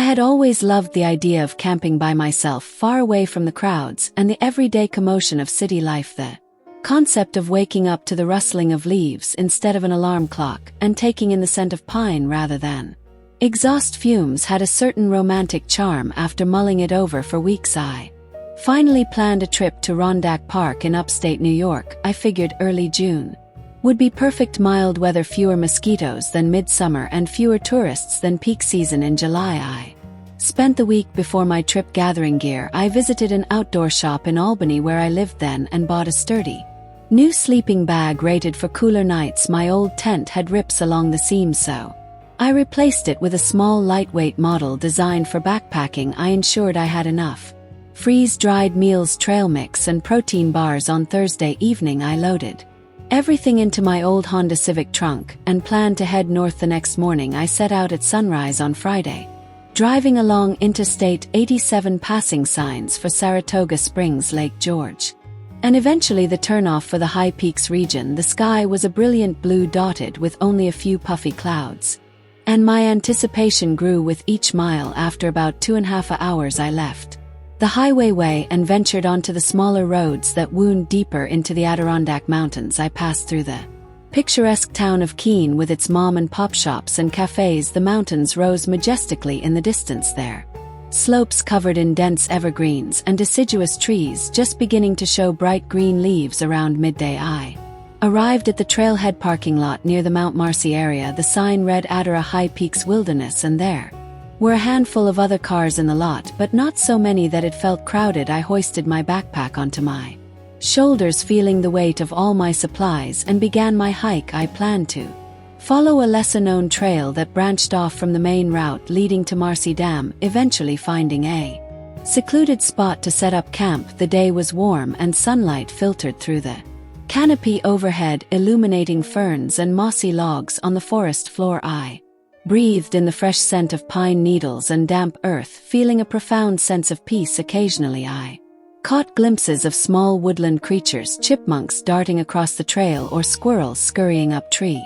had always loved the idea of camping by myself, far away from the crowds and the everyday commotion of city life. The concept of waking up to the rustling of leaves instead of an alarm clock and taking in the scent of pine rather than exhaust fumes had a certain romantic charm. After mulling it over for weeks, I finally planned a trip to Rondak Park in upstate New York. I figured early June would be perfect, mild weather, fewer mosquitoes than midsummer and fewer tourists than peak season in July. I spent the week before my trip gathering gear. I visited an outdoor shop in Albany where I lived then and bought a sturdy new sleeping bag rated for cooler nights. My old tent had rips along the seams, so I replaced it with a small lightweight model designed for backpacking. I ensured I had enough freeze-dried meals, trail mix and protein bars. On Thursday evening I loaded everything into my old Honda Civic trunk and planned to head north the next morning. I set out at sunrise on Friday, driving along Interstate 87, passing signs for Saratoga Springs, Lake George, and eventually the turnoff for the High Peaks region. The sky was a brilliant blue, dotted with only a few puffy clouds, and my anticipation grew with each mile. After about 2.5 hours I left the highway and ventured onto the smaller roads that wound deeper into the Adirondack Mountains. I passed through the picturesque town of Keene with its mom-and-pop shops and cafes. The mountains rose majestically in the distance, their slopes covered in dense evergreens and deciduous trees just beginning to show bright green leaves. Around midday I arrived at the trailhead parking lot near the Mount Marcy area. The sign read Adara High Peaks Wilderness, and there were a handful of other cars in the lot, but not so many that it felt crowded. I hoisted my backpack onto my shoulders, feeling the weight of all my supplies, and began my hike. I planned to follow a lesser-known trail that branched off from the main route leading to Marcy Dam, eventually finding a secluded spot to set up camp. The day was warm and sunlight filtered through the canopy overhead, illuminating ferns and mossy logs on the forest floor. I breathed in the fresh scent of pine needles and damp earth, feeling a profound sense of peace. Occasionally I caught glimpses of small woodland creatures, chipmunks darting across the trail or squirrels scurrying up tree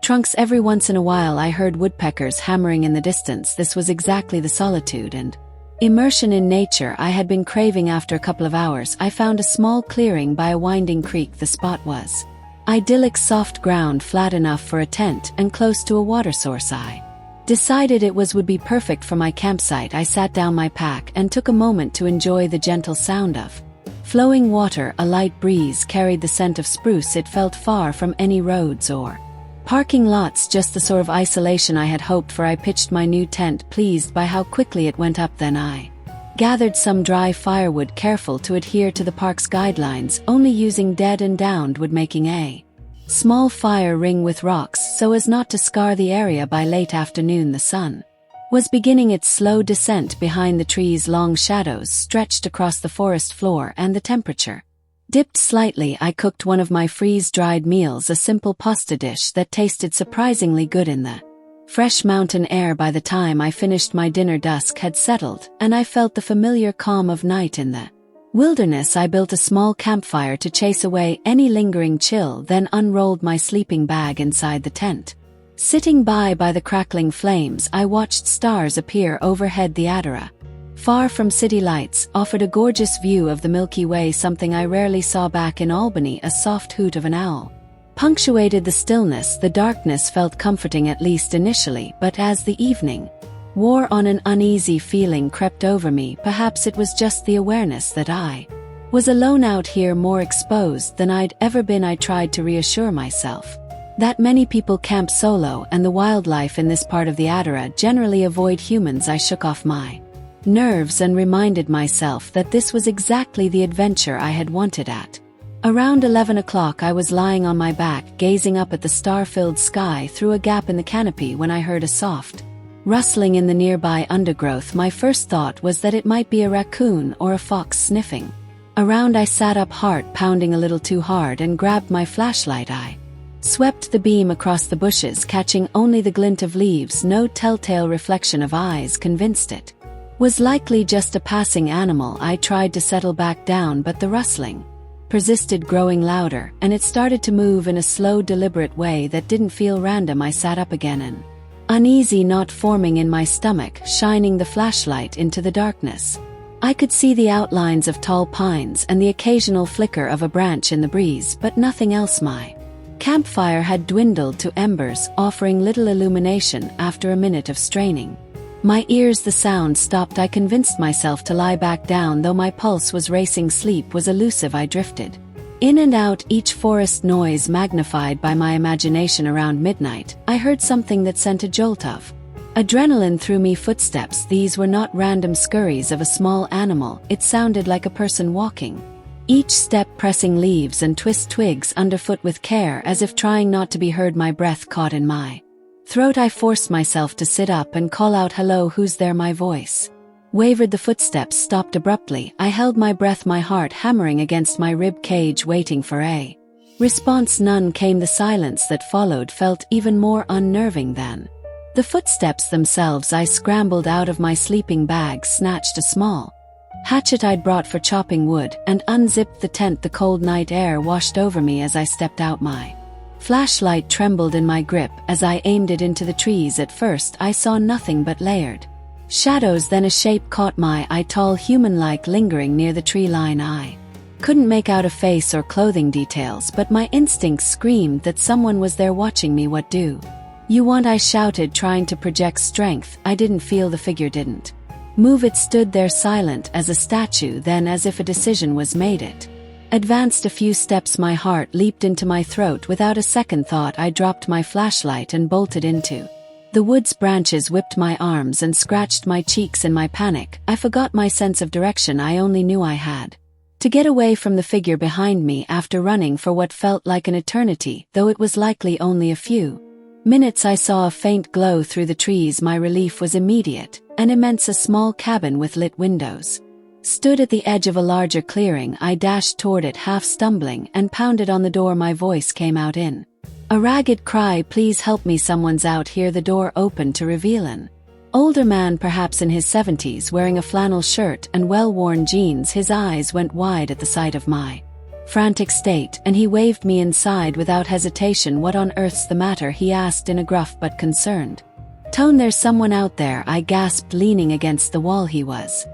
trunks. Every once in a while I heard woodpeckers hammering in the distance. This was exactly the solitude and immersion in nature I had been craving. After a couple of hours I found a small clearing by a winding creek. The spot was idyllic, soft ground, flat enough for a tent and close to a water source. I decided it would be perfect for my campsite. I sat down my pack and took a moment to enjoy the gentle sound of flowing water. A light breeze carried the scent of spruce. It felt far from any roads or parking lots, just the sort of isolation I had hoped for. I pitched my new tent, pleased by how quickly it went up. Then I gathered some dry firewood, careful to adhere to the park's guidelines, only using dead and downed wood, making a small fire ring with rocks so as not to scar the area. By late afternoon the sun was beginning its slow descent behind the trees. Long shadows stretched across the forest floor and the temperature dipped slightly. I cooked one of my freeze-dried meals, a simple pasta dish that tasted surprisingly good in the fresh mountain air. By the time I finished my dinner dusk had settled and I felt the familiar calm of night in the wilderness. I built a small campfire to chase away any lingering chill, then unrolled my sleeping bag inside the tent. Sitting by the crackling flames I watched stars appear overhead. The Adara, far from city lights, offered a gorgeous view of the Milky Way, something I rarely saw back in Albany. A soft hoot of an owl punctuated the stillness. The darkness felt comforting, at least initially, but as the evening wore on an uneasy feeling crept over me. Perhaps it was just the awareness that I was alone out here, more exposed than I'd ever been. I tried to reassure myself that many people camp solo and the wildlife in this part of the Adara generally avoid humans. I shook off my nerves and reminded myself that this was exactly the adventure I had wanted. At around 11 o'clock I was lying on my back, gazing up at the star-filled sky through a gap in the canopy when I heard a soft rustling in the nearby undergrowth. My first thought was that it might be a raccoon or a fox sniffing around. I sat up, heart pounding a little too hard, and grabbed my flashlight. I swept the beam across the bushes, catching only the glint of leaves, no telltale reflection of eyes. Convinced it was likely just a passing animal, I tried to settle back down, but the rustling persisted, growing louder, and it started to move in a slow, deliberate way that didn't feel random. I sat up again and uneasy knot forming in my stomach, shining the flashlight into the darkness. I could see the outlines of tall pines and the occasional flicker of a branch in the breeze, but nothing else. My campfire had dwindled to embers, offering little illumination after a minute of straining. My ears the sound stopped. I convinced myself to lie back down, though my pulse was racing. Sleep was elusive. I drifted in and out, each forest noise magnified by my imagination. Around midnight, I heard something that sent a jolt of adrenaline through me. Footsteps. These were not random scurries of a small animal. It sounded like a person walking, each step pressing leaves and twist twigs underfoot with care, as if trying not to be heard. My breath caught in my throat. I forced myself to sit up and call out, "Hello, who's there?" My voice wavered. The footsteps stopped abruptly. I held my breath, my heart hammering against my rib cage, waiting for a response. None came. The silence that followed felt even more unnerving than the footsteps themselves. I scrambled out of my sleeping bag, snatched a small hatchet I'd brought for chopping wood, and unzipped the tent. The cold night air washed over me as I stepped out. My flashlight trembled in my grip as I aimed it into the trees. At first I saw nothing but layered shadows, then a shape caught my eye, tall, human-like, lingering near the tree line. I couldn't make out a face or clothing details, but my instincts screamed that someone was there watching me. "What do you want?" I shouted, trying to project strength. I didn't feel the figure, didn't move. It stood there silent as a statue, then, as if a decision was made, it advanced a few steps. My heart leaped into my throat. Without a second thought, I dropped my flashlight and bolted into the woods. Branches whipped my arms and scratched my cheeks. In my panic, I forgot my sense of direction. I only knew I had to get away from the figure behind me. After running for what felt like an eternity, though it was likely only a few minutes, I saw a faint glow through the trees. My relief was immediate. An immense, small cabin with lit windows stood at the edge of a larger clearing. I dashed toward it, half stumbling, and pounded on the door. My voice came out in a ragged cry, "Please help me, someone's out here." The door opened to reveal an older man, perhaps in his 70s, wearing a flannel shirt and well-worn jeans. His eyes went wide at the sight of my frantic state, and he waved me inside without hesitation. "What on earth's the matter?" he asked in a gruff but concerned tone. "There's someone out there," I gasped, leaning against the wall. He was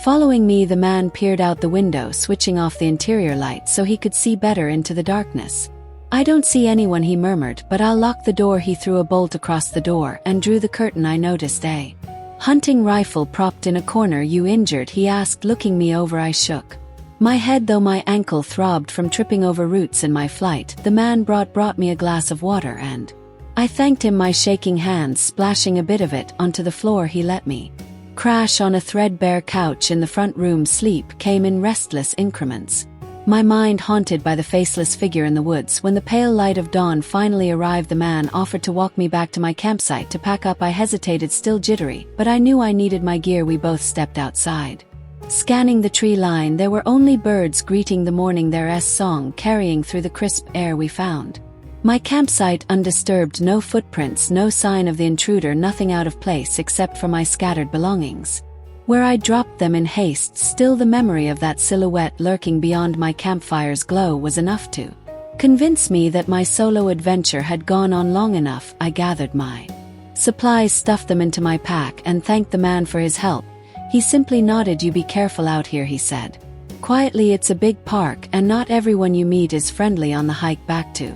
following me. The man peered out the window, switching off the interior light so he could see better into the darkness. "I don't see anyone," he murmured, "but I'll lock the door." He threw a bolt across the door and drew the curtain. I noticed a hunting rifle propped in a corner. "You injured?" he asked, looking me over. I shook my head, though my ankle throbbed from tripping over roots in my flight. The man brought me a glass of water, and I thanked him, my shaking hands splashing a bit of it onto the floor. He let me crash on a threadbare couch in the front room. Sleep came in restless increments, my mind haunted by the faceless figure in the woods. When the pale light of dawn finally arrived, the man offered to walk me back to my campsite to pack up. I hesitated, still jittery, but I knew I needed my gear. We both stepped outside. Scanning the tree line, there were only birds greeting the morning, their song carrying through the crisp air. We found my campsite undisturbed, no footprints, no sign of the intruder, nothing out of place except for my scattered belongings where I dropped them in haste. Still, the memory of that silhouette lurking beyond my campfire's glow was enough to convince me that my solo adventure had gone on long enough. I gathered my supplies, stuffed them into my pack, and thanked the man for his help. He simply nodded. "You be careful out here," he said quietly. "It's a big park, and not everyone you meet is friendly." On the hike back to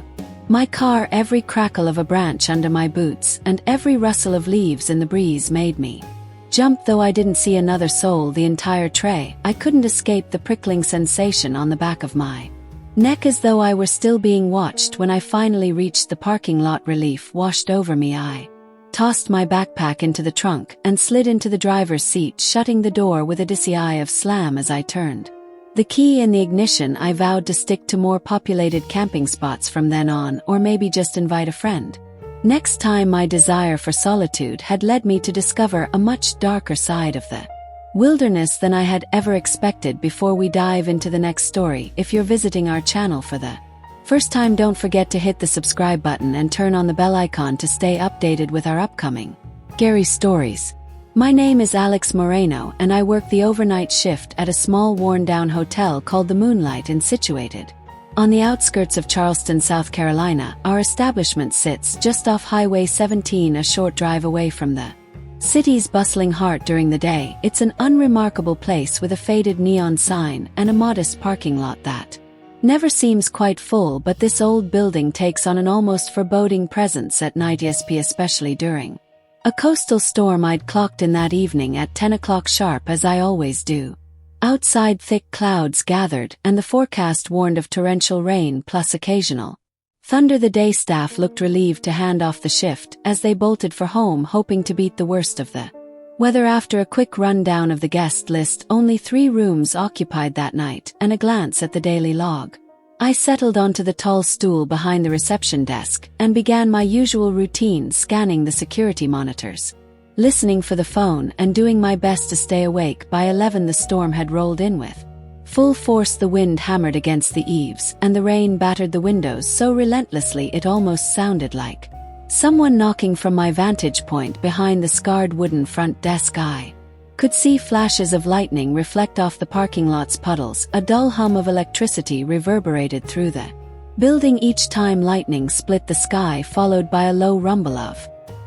my car, every crackle of a branch under my boots and every rustle of leaves in the breeze made me jump. Though I didn't see another soul the entire tray, I couldn't escape the prickling sensation on the back of my neck, as though I were still being watched. When I finally reached the parking lot, relief washed over me. I tossed my backpack into the trunk and slid into the driver's seat, shutting the door with a dizzy eye of slam as I turned the key in the ignition. I vowed to stick to more populated camping spots from then on, or maybe just invite a friend next time. My desire for solitude had led me to discover a much darker side of the wilderness than I had ever expected. Before we dive into the next story, if you're visiting our channel for the first time, don't forget to hit the subscribe button and turn on the bell icon to stay updated with our upcoming scary stories. My name is Alex Moreno, and I work the overnight shift at a small worn-down hotel called the Moonlight Inn, situated On the outskirts of Charleston, South Carolina, our establishment sits just off Highway 17, a short drive away from the city's bustling heart. During the day, it's an unremarkable place with a faded neon sign and a modest parking lot that never seems quite full, but this old building takes on an almost foreboding presence at night, especially during a coastal storm. I'd clocked in that evening at 10 o'clock sharp, as I always do. Outside, thick clouds gathered, and the forecast warned of torrential rain plus occasional thunder. The day staff looked relieved to hand off the shift as they bolted for home, hoping to beat the worst of the weather. After a quick rundown of the guest list, only 3 rooms occupied that night, and a glance at the daily log, I settled onto the tall stool behind the reception desk and began my usual routine, scanning the security monitors, listening for the phone, and doing my best to stay awake. By 11, the storm had rolled in with full force. The wind hammered against the eaves, and the rain battered the windows so relentlessly it almost sounded like someone knocking. From my vantage point behind the scarred wooden front desk, I could see flashes of lightning reflect off the parking lot's puddles. A dull hum of electricity reverberated through the building each time lightning split the sky, followed by a low rumble of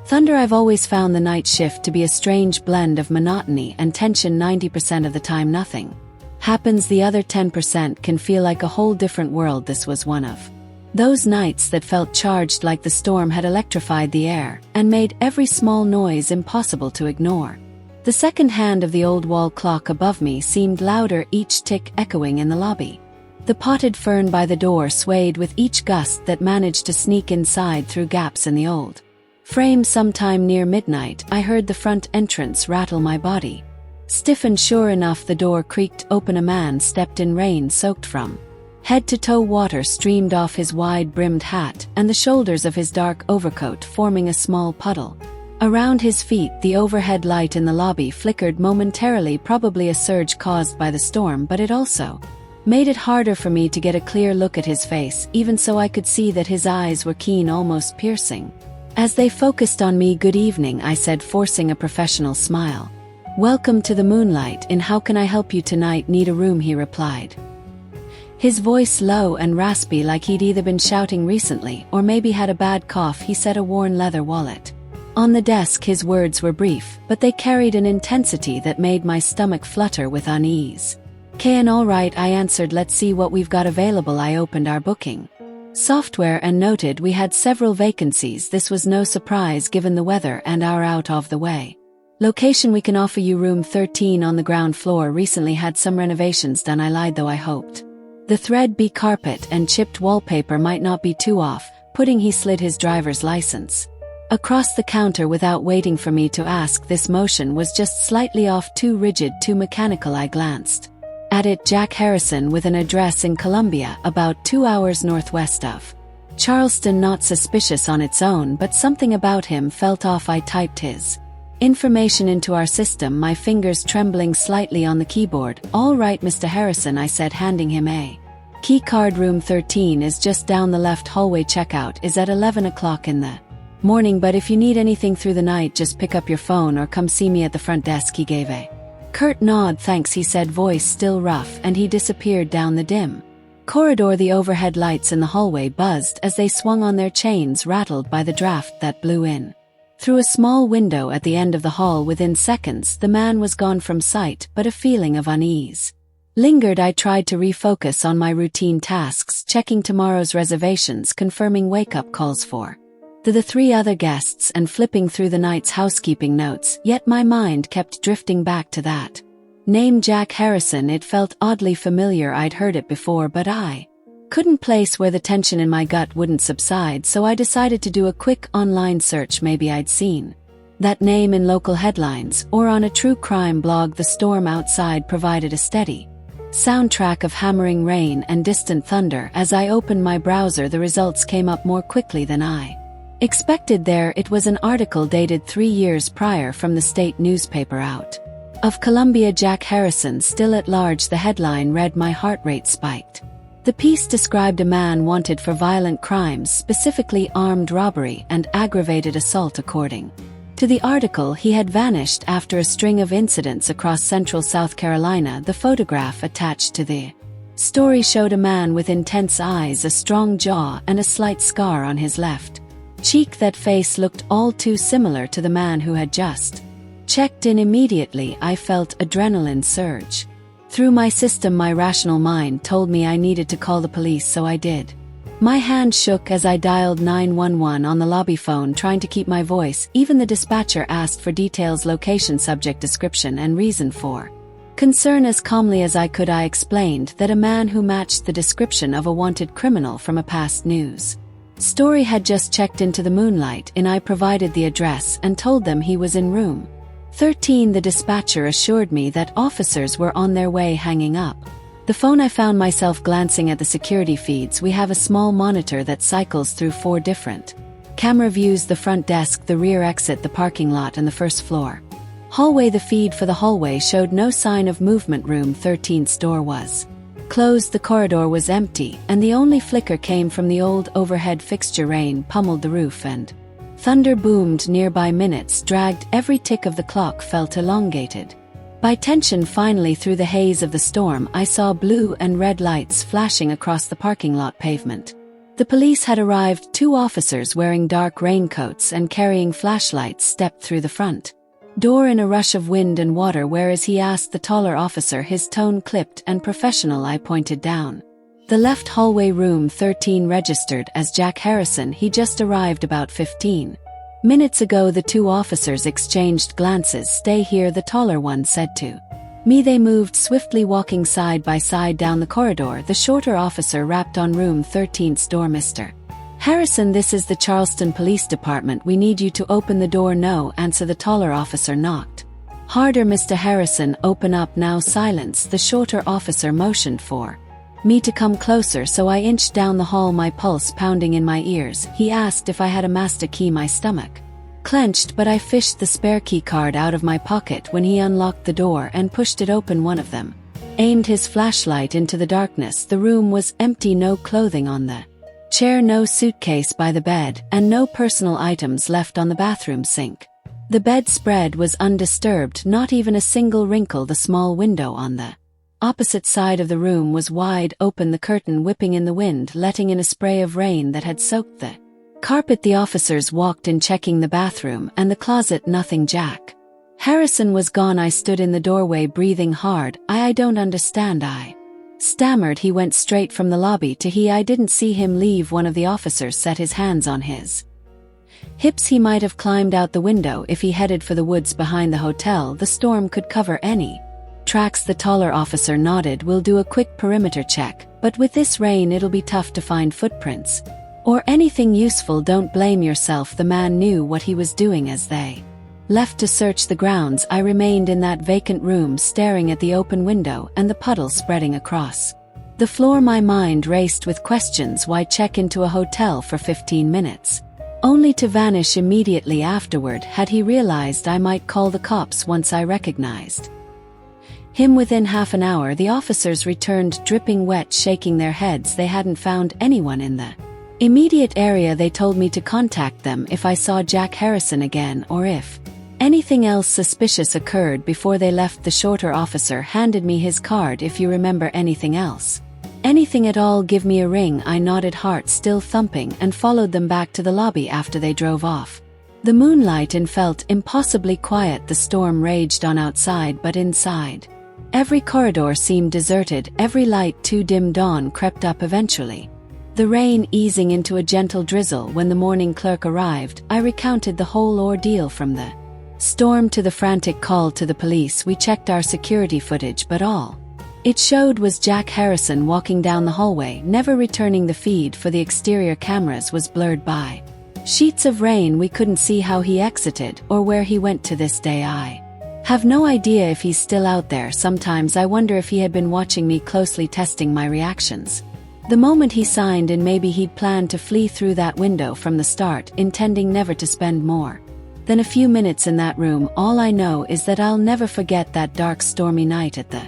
thunder. I've always found the night shift to be a strange blend of monotony and tension. 90% of the time nothing happens. The other 10% can feel like a whole different world. This was one of those nights that felt charged, like the storm had electrified the air and made every small noise impossible to ignore. The second hand of the old wall clock above me seemed louder, each tick echoing in the lobby. The potted fern by the door swayed with each gust that managed to sneak inside through gaps in the old frame. Sometime near midnight, I heard the front entrance rattle. My body stiffened. Sure enough, the door creaked open. A man stepped in. Rain soaked from head to toe. Water streamed off his wide-brimmed hat and the shoulders of his dark overcoat, forming a small puddle around his feet. The overhead light in the lobby flickered momentarily, probably a surge caused by the storm, but it also made it harder for me to get a clear look at his face. Even so, I could see that his eyes were keen, almost piercing, as they focused on me. "Good evening," I said, forcing a professional smile. "Welcome to the moonlight Inn. How can I help you tonight?" "Need a room," he replied, his voice low and raspy, like he'd either been shouting recently or maybe had a bad cough. He set a worn leather wallet on the desk. His words were brief, but they carried an intensity that made my stomach flutter with unease. "Can all right," I answered. "Let's see what we've got available." I opened our booking software and noted we had several vacancies. This was no surprise given the weather and our out-of-the-way location. "We can offer you room 13 on the ground floor. Recently had some renovations done." I lied, though I hoped the thread-B carpet and chipped wallpaper might not be too off-putting. He slid his driver's license across the counter without waiting for me to ask. This motion was just slightly off, too rigid, too mechanical. I glanced at it. "Jack Harrison, with an address in Columbia, about 2 hours northwest of Charleston." Not suspicious on its own, but something about him felt off. I typed his information into our system, my fingers trembling slightly on the keyboard. "All right, Mr. Harrison," I said, handing him a key card. "Room 13 is just down the left hallway. Checkout is at 11 o'clock in the morning, but if you need anything through the night, just pick up your phone or come see me at the front desk." He gave a curt nod. "Thanks," he said, voice still rough, and he disappeared down the dim corridor. The overhead lights in the hallway buzzed as they swung on their chains, rattled by the draft that blew in through a small window at the end of the hall. Within seconds, the man was gone from sight, but a feeling of unease lingered. I tried to refocus on my routine tasks, checking tomorrow's reservations, confirming wake-up calls for the 3 other guests, and flipping through the night's housekeeping notes. Yet my mind kept drifting back to that name, Jack Harrison. It felt oddly familiar. I'd heard it before, but I couldn't place where. The tension in my gut wouldn't subside, so I decided to do a quick online search. Maybe I'd seen that name in local headlines or on a true crime blog. The storm outside provided a steady soundtrack of hammering rain and distant thunder. As I opened my browser, the results came up more quickly than I expected. There it was, an article dated 3 years prior from the state newspaper out of Columbia. "Jack Harrison still at large." The headline read. My heart rate spiked. The piece described a man wanted for violent crimes, specifically armed robbery and aggravated assault. According to the article, he had vanished after a string of incidents across central South Carolina. The photograph attached to the Story showed a man with intense eyes, a strong jaw, and a slight scar on his left cheek. That face looked all too similar to the man who had just checked in. Immediately, I felt adrenaline surge through my system. My rational mind told me I needed to call the police, so I did. My hand shook as I dialed 911 on the lobby phone, trying to keep my voice. Even the dispatcher asked for details, location, subject description, and reason for concern. As calmly as I could, I explained that a man who matched the description of a wanted criminal from a past news story had just checked into the Moonlight Inn. I provided the address and told them he was in room 13. The dispatcher assured me that officers were on their way. Hanging up the phone, I found myself glancing at the security feeds. We have a small monitor that cycles through 4 different camera views: the front desk, the rear exit, the parking lot, and the first floor hallway. The feed for the hallway showed no sign of movement. Room 13's door was closed. The corridor was empty, and the only flicker came from the old overhead fixture. Rain pummeled the roof and thunder boomed nearby. Minutes dragged. Every tick of the clock felt elongated by tension. Finally, through the haze of the storm, I saw blue and red lights flashing across the parking lot pavement. The police had arrived. 2 officers wearing dark raincoats and carrying flashlights stepped through the front door in a rush of wind and water. "Where is he?" asked the taller officer, his tone clipped and professional. I pointed down the left hallway. Room 13 registered as Jack Harrison. He just arrived about 15 minutes ago. The 2 officers exchanged glances. "Stay here," the taller one said to me. They moved swiftly, walking side by side down the corridor. The shorter officer rapped on room 13's door. "Mr. Harrison, this is the Charleston Police Department. We need you to open the door." "No," answer. The taller officer knocked harder. "Mr. Harrison, open up now." Silence. The shorter officer motioned for me to come closer, so I inched down the hall, my pulse pounding in my ears. He asked if I had a master key. My stomach clenched, but I fished the spare key card out of my pocket when he unlocked the door and pushed it open. One of them aimed his flashlight into the darkness. The room was empty. No clothing on the chair, no suitcase by the bed, and no personal items left on the bathroom sink. The bedspread was undisturbed, not even a single wrinkle. The small window on the opposite side of the room was wide open, the curtain whipping in the wind, letting in a spray of rain that had soaked the carpet. The officers walked in, checking the bathroom and the closet. Nothing. Jack Harrison was gone. I stood in the doorway, breathing hard. I don't understand," I stammered. "He went straight from the lobby to he. I didn't see him leave." One of the officers set his hands on his hips. "He might have climbed out the window if he headed for the woods behind the hotel. The storm could cover any tracks." The taller officer nodded. "We'll do a quick perimeter check, but with this rain it'll be tough to find footprints or anything useful." "Don't blame yourself." The man knew what he was doing. As they left to search the grounds, I remained in that vacant room, staring at the open window and the puddle spreading across the floor. My mind raced with questions. Why check into a hotel for 15 minutes only to vanish immediately afterward? Had he realized I might call the cops once I recognized him? Within half an hour, the officers returned, dripping wet, shaking their heads. They hadn't found anyone in the immediate area. They told me to contact them if I saw Jack Harrison again or if anything else suspicious occurred before they left. The shorter officer handed me his card. "If you remember anything else, anything at all, give me a ring." I nodded, heart still thumping, and followed them back to the lobby after they drove off. The Moonlight Inn felt impossibly quiet. The storm raged on outside, but inside every corridor seemed deserted, every light too dim. Dawn crept up eventually, the rain easing into a gentle drizzle. When the morning clerk arrived, I recounted the whole ordeal, from the storm to the frantic call to the police. We checked our security footage, but all it showed was Jack Harrison walking down the hallway, never returning. The feed for the exterior cameras was blurred by sheets of rain. We couldn't see how he exited or where he went. To this day, I have no idea if he's still out there. Sometimes I wonder if he had been watching me closely, testing my reactions the moment he signed, and maybe he'd planned to flee through that window from the start, intending never to spend more than a few minutes in that room. All I know is that I'll never forget that dark, stormy night at the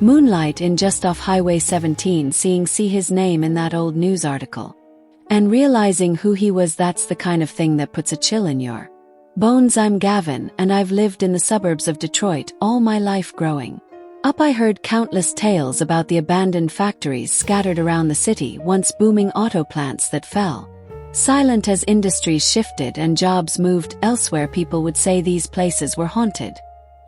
Moonlight Inn just off Highway 17, seeing his name in that old news article and realizing who he was. That's the kind of thing that puts a chill in your bones. I'm Gavin, and I've lived in the suburbs of Detroit all my life, growing Up I heard countless tales about the abandoned factories scattered around the city, once booming auto plants that fell silent as industries shifted and jobs moved elsewhere. People would say these places were haunted,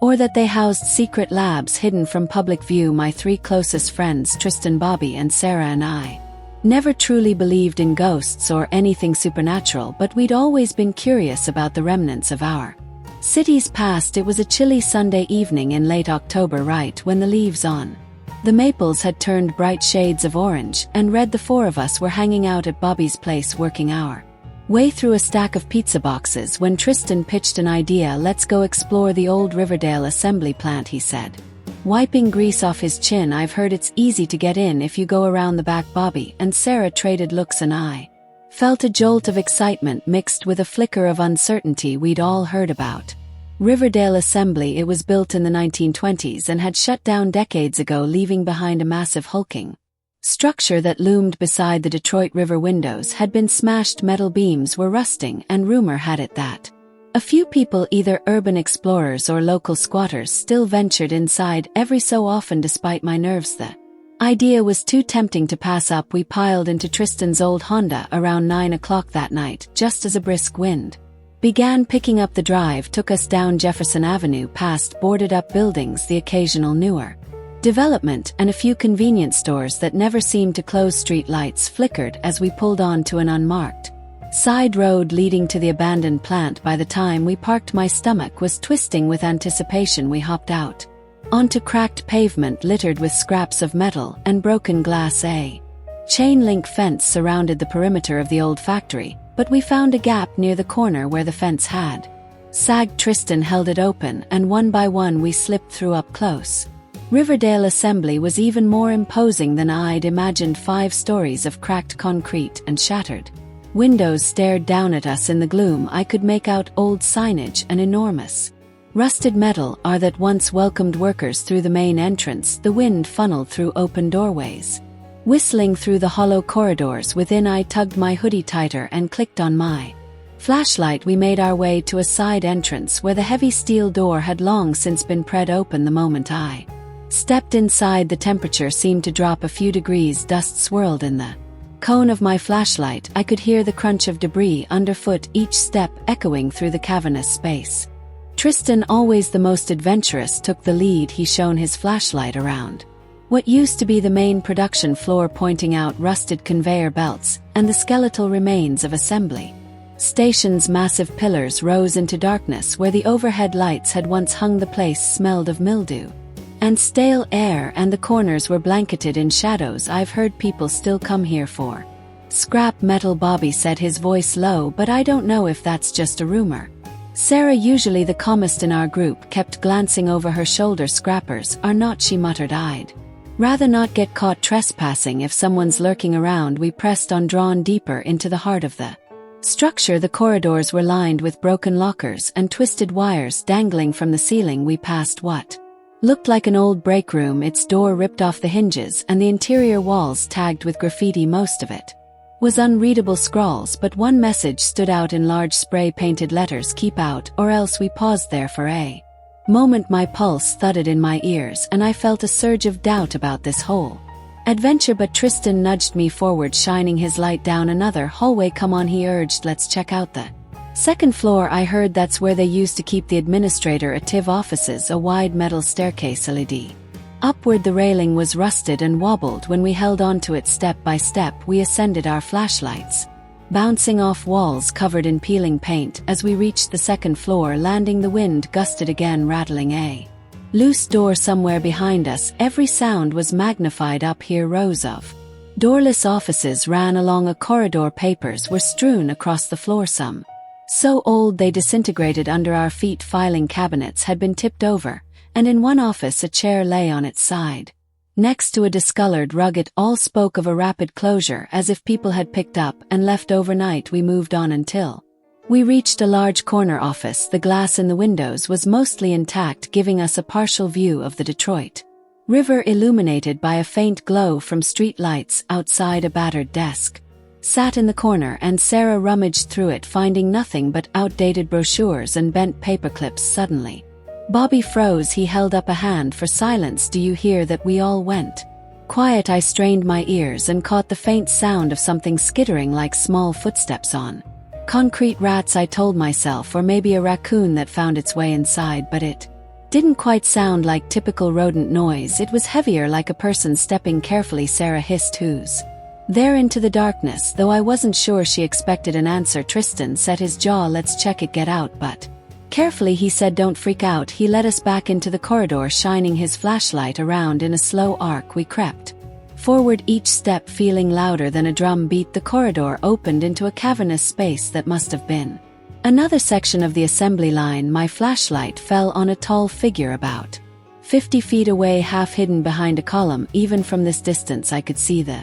or that they housed secret labs hidden from public view. My three closest friends, Tristan, Bobby, and Sarah, and I, never truly believed in ghosts or anything supernatural, but we'd always been curious about the remnants of our city's past. It was a chilly Sunday evening in late October, right when the leaves on the maples had turned bright shades of orange and red. The four of us were hanging out at Bobby's place, working our way through a stack of pizza boxes, when Tristan pitched an idea. Let's go explore the old Riverdale assembly plant, he said, wiping grease off his chin. I've heard it's easy to get in if you go around the back. Bobby and Sarah traded looks, and I felt a jolt of excitement mixed with a flicker of uncertainty. We'd all heard about Riverdale Assembly. It was built in the 1920s and had shut down decades ago, leaving behind a massive hulking structure that loomed beside the Detroit River. Windows had been smashed, metal beams were rusting, and rumor had it that a few people, either urban explorers or local squatters, still ventured inside every so often. Despite my nerves, the idea was too tempting to pass up. We piled into Tristan's old Honda around 9 o'clock that night, just as a brisk wind began picking up. The drive took us down Jefferson Avenue, past boarded-up buildings, the occasional newer development, and a few convenience stores that never seemed to close. Street lights flickered as we pulled on to an unmarked side road leading to the abandoned plant. By the time we parked, my stomach was twisting with anticipation. We hopped out onto cracked pavement littered with scraps of metal and broken glass. A chain-link fence surrounded the perimeter of the old factory, but we found a gap near the corner where the fence had sagged. Tristan held it open, and one by one we slipped through. Up close, Riverdale Assembly was even more imposing than I'd imagined. 5 stories of cracked concrete and shattered windows stared down at us in the gloom. I could make out old signage and enormous rusted metal that once welcomed workers through the main entrance. The wind funneled through open doorways, whistling through the hollow corridors within. I tugged my hoodie tighter and clicked on my flashlight. We made our way to a side entrance where the heavy steel door had long since been pried open. The moment I stepped inside, the temperature seemed to drop a few degrees. Dust swirled in the cone of my flashlight. I could hear the crunch of debris underfoot, each step echoing through the cavernous space. Tristan, always the most adventurous, took the lead. He shone his flashlight around what used to be the main production floor, pointing out rusted conveyor belts and the skeletal remains of assembly stations. Massive pillars rose into darkness where the overhead lights had once hung. The place smelled of mildew and stale air, and the corners were blanketed in shadows. I've heard people still come here for scrap metal, Bobby said, his voice low, but I don't know if that's just a rumor. Sarah, usually the calmest in our group, kept glancing over her shoulder. Scrappers are not, she muttered. I'd rather not get caught trespassing if someone's lurking around. We pressed on, drawn deeper into the heart of the structure. The corridors were lined with broken lockers and twisted wires dangling from the ceiling. We passed what looked like an old break room, its door ripped off the hinges and the interior walls tagged with graffiti. Most of it was unreadable scrawls, but one message stood out in large spray-painted letters: keep out or else. We paused there for a moment. My pulse thudded in my ears and I felt a surge of doubt about this whole adventure, but Tristan nudged me forward, shining his light down another hallway. Come on, he urged, let's check out the second floor. I heard that's where they used to keep the administrative offices. A wide metal staircase led upward. The railing was rusted and wobbled when we held onto it step by step. We ascended, our flashlights bouncing off walls covered in peeling paint. As we reached the second floor landing, the wind gusted again, rattling a loose door somewhere behind us. Every sound was magnified up here. Rows of doorless offices ran along a corridor. Papers were strewn across the floor, some so old they disintegrated under our feet. Filing cabinets had been tipped over, and in one office a chair lay on its side next to a discolored rug. It all spoke of a rapid closure, as if people had picked up and left overnight. We moved on until we reached a large corner office. The glass in the windows was mostly intact, giving us a partial view of the Detroit River, illuminated by a faint glow from street lights. Outside, a battered desk sat in the corner, and Sarah rummaged through it, finding nothing but outdated brochures and bent paper clips. Suddenly, Bobby froze. He held up a hand for silence. Do you hear that? We all went quiet. I strained my ears and caught the faint sound of something skittering like small footsteps on concrete. Rats, I told myself, or maybe a raccoon that found its way inside, but it didn't quite sound like typical rodent noise. It was heavier, like a person stepping carefully. Sarah hissed, "Who's there?" into the darkness, though I wasn't sure she expected an answer. Tristan set his jaw. "Let's check it. Get out, but carefully," he said. "Don't freak out." He led us back into the corridor, shining his flashlight around. In a slow arc we crept forward, each step feeling louder than a drum beat. The corridor opened into a cavernous space that must have been another section of the assembly line. My flashlight fell on a tall figure about 50 feet away, half hidden behind a column. Even from this distance I could see the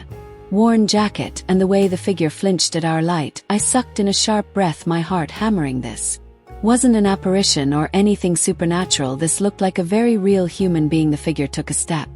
worn jacket and the way the figure flinched at our light. I sucked in a sharp breath, my heart hammering. This wasn't an apparition or anything supernatural. This looked like a very real human being. The figure took a step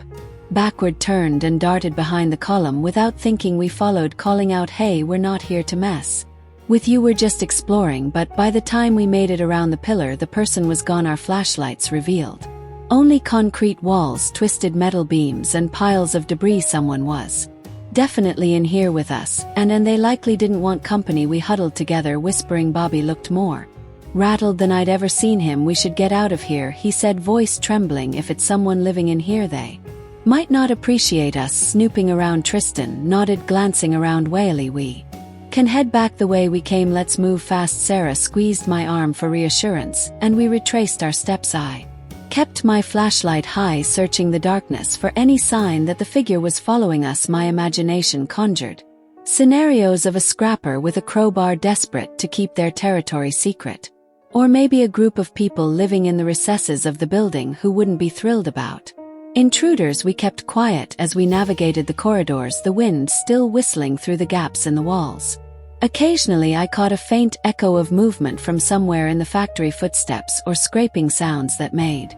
backward, turned, and darted behind the column. Without thinking we followed, calling out, "Hey, we're not here to mess with you, we're just exploring." But by the time we made it around the pillar, the person was gone. Our flashlights revealed only concrete walls, twisted metal beams, and piles of debris. Someone was definitely in here with us, and they likely didn't want company. We huddled together, whispering. Bobby looked more rattled than I'd ever seen him. "We should get out of here," he said, voice trembling. "If it's someone living in here, they might not appreciate us snooping around." Tristan nodded, glancing around warily. "We can head back the way we came. Let's move fast." Sarah squeezed my arm for reassurance, and we retraced our steps. I kept my flashlight high, searching the darkness for any sign that the figure was following us. My imagination conjured scenarios of a scrapper with a crowbar, desperate to keep their territory secret. Or maybe a group of people living in the recesses of the building who wouldn't be thrilled about intruders. We kept quiet as we navigated the corridors, the wind still whistling through the gaps in the walls. Occasionally I caught a faint echo of movement from somewhere in the factory, footsteps or scraping sounds that made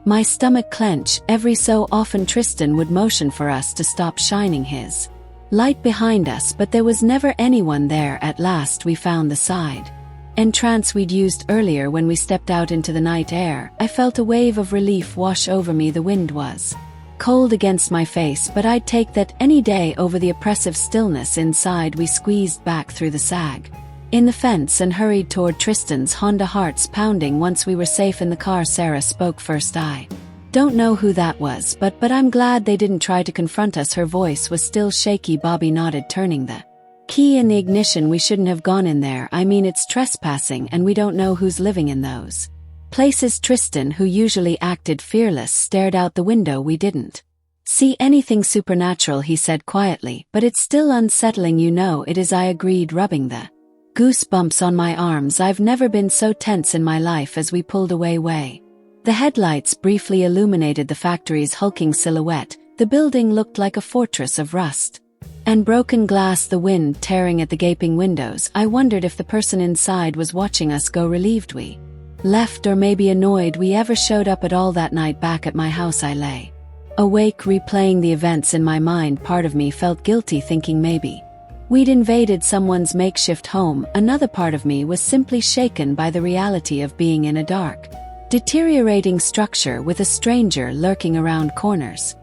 my stomach clench. Every so often Tristan would motion for us to stop, shining his light behind us, but there was never anyone there. At last we found the side entrance we'd used earlier. When we stepped out into the night air, I felt a wave of relief wash over me. The wind was cold against my face, but I'd take that any day over the oppressive stillness inside. We squeezed back through the sag in the fence and hurried toward Tristan's Honda, hearts pounding. Once we were safe in the car, Sarah spoke first. "I don't know who that was, but I'm glad they didn't try to confront us." Her voice was still shaky. Bobby nodded, turning the key in the ignition. "We shouldn't have gone in there. I mean, it's trespassing, and we don't know who's living in those places." Tristan, who usually acted fearless, stared out the window. "We didn't see anything supernatural," he said quietly, "but it's still unsettling. You know it is," I agreed, rubbing the goosebumps on my arms. I've never been so tense in my life. As we pulled away, the headlights briefly illuminated the factory's hulking silhouette. The building looked like a fortress of rust and broken glass, the wind tearing at the gaping windows. I wondered if the person inside was watching us go, relieved we left, or maybe annoyed we ever showed up at all. That night back at my house, I lay awake replaying the events in my mind. Part of me felt guilty, thinking maybe we'd invaded someone's makeshift home. Another part of me was simply shaken by the reality of being in a dark, deteriorating structure with a stranger lurking around corners.